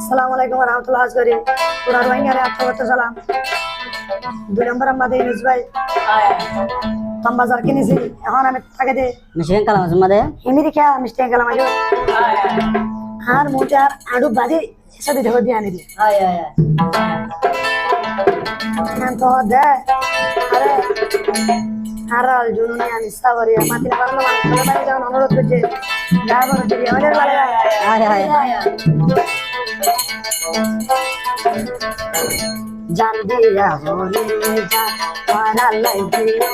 Assalamualaikum warahmatullahi wabarakatuh. Kurang rohingya re atau salam. 2 নম্বর আমাদের ইউনুস ভাই বাজার কিনেছি এখন আমি টাকা দে মিশিং কালাম আছে মাদে হিমি দেখা মিষ্টি কালাম আজো আর মোটার আড়ু বাদি সাথে দেখো দিয়ে আনি দি আয় আয় নাম তো দে আরে আরাল জুনুনি আমি সাবরি মাটি না পারলো মানে বাইরে যাও অনুরোধ করছে যাবার দিদি আমাদের বাড়ি আয় আয় আয় জান দিয়া হরে যা পারা লাই দিও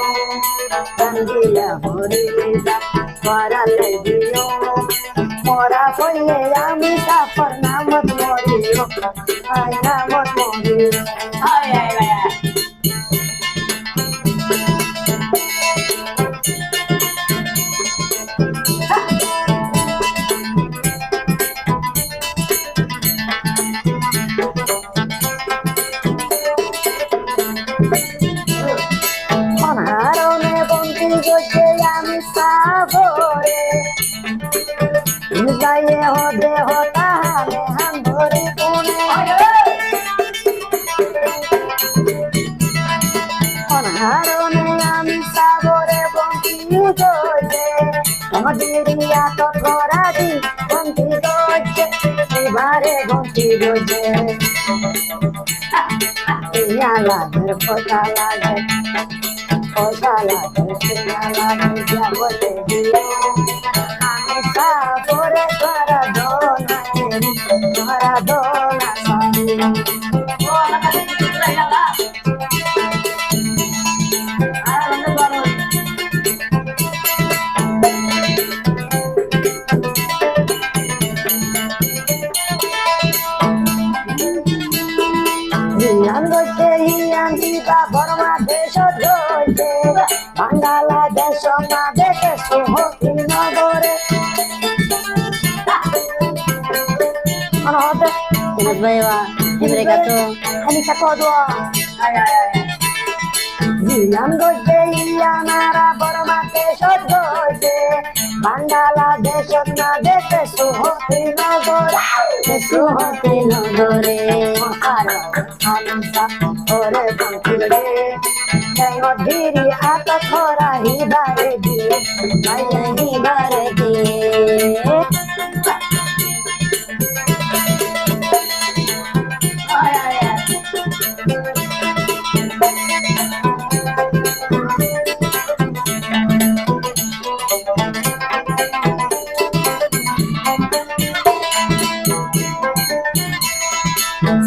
জান দিয়া হরে যা পারা লাই দিও মোরা কইলে আমি সাফর নামত মরিও আয় নামত মরিও আয় আয় আয় অনারনে বন্দি গজে আমি সাবরে যাইয়ে হদে হতালে হাম ধরে কোনে অনারনে আমি সাবরে বন্দি গজে মদিরিয়া তো ধরা দি বন্দি গজে এবারে বন্দি গজে ইয়া লাগে কথা লাগে Osala, Osala, Diabole, Dio. Amesa, Bore, Maradona, Maradona, Bangladesh Bangladesh সুহতি নগরে ইউনুস ভাই বা এবারে কাটো আমি কাটো দোয়া জিলাম গজে ইয়ানারা বর্মাতে সজে বাংলাদেশ না দেখে সুহতি নগরে আর আনসা ওরে বঙ্কিলে জয় মধিরি আত খরা হিবারে দিয়ে হিবারে দিয়ে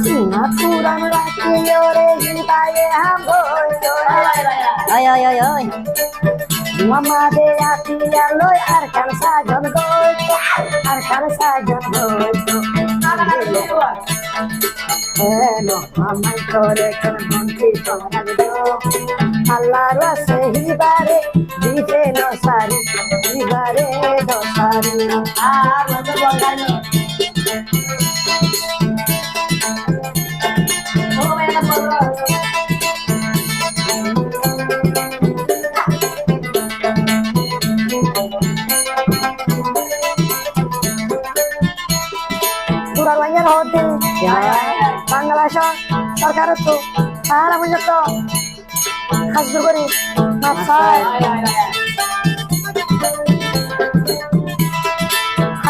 Singapura Melakiore Hibaye Hamboyo আয় আয় আয় আয় Mama de Atia Loy Arkan Sajon Goyo Arkan Sajon Goyo Hello Mama Kore Kan Monti Tonagdo Allah Rase Hibare Dije no Sari Hibare do Sari মতো বলগানি Kuralanya hotel Bangladesh সরকার তো আর আমি যত হাজর করি Maasai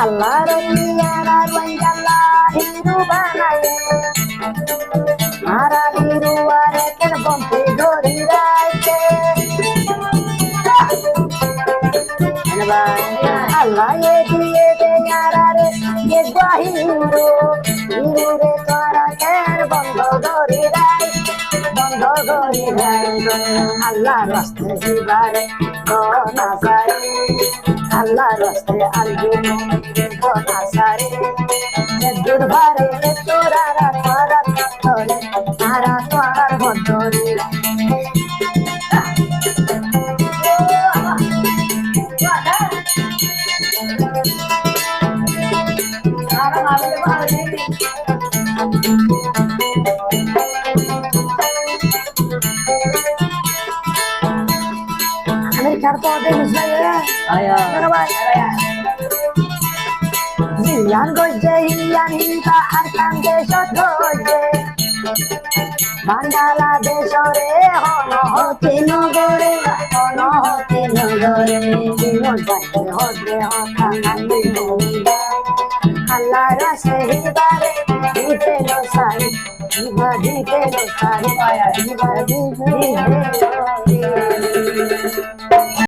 আল্লাহ রবিয়ারা রঙ্গালা হিরু বানায়ে আরা হিরু আরে কেন বম্পে ধরি রাইতে আল্লাহ এ দিয়ে দে আরে এ গাহিরু হিরু রে তোরা কেন বন্ধ ধরি রাইতে বন্ধ ধরি রাইতে আল্লাহ রাস্তে দিবারে কোনা সারে আল্লাহ রাস্তে আলবিনো কোনা সারে দুধ ভারে তোরা তোরা তোরে তারা তোর বন্ধরে Amerika তো দে মিশাইয়া আয় মেরা ভাই হিয়ান গজে হিয়ান হিতা আর কান্দে সদজে বাংলাদেশরে হতে নগরে জীবন যাইতে হতে হতা কান্দি বলিবে আল্লাহ রাসে হিবারে দিতে লো সারি দিতে লো সারি দিতে লো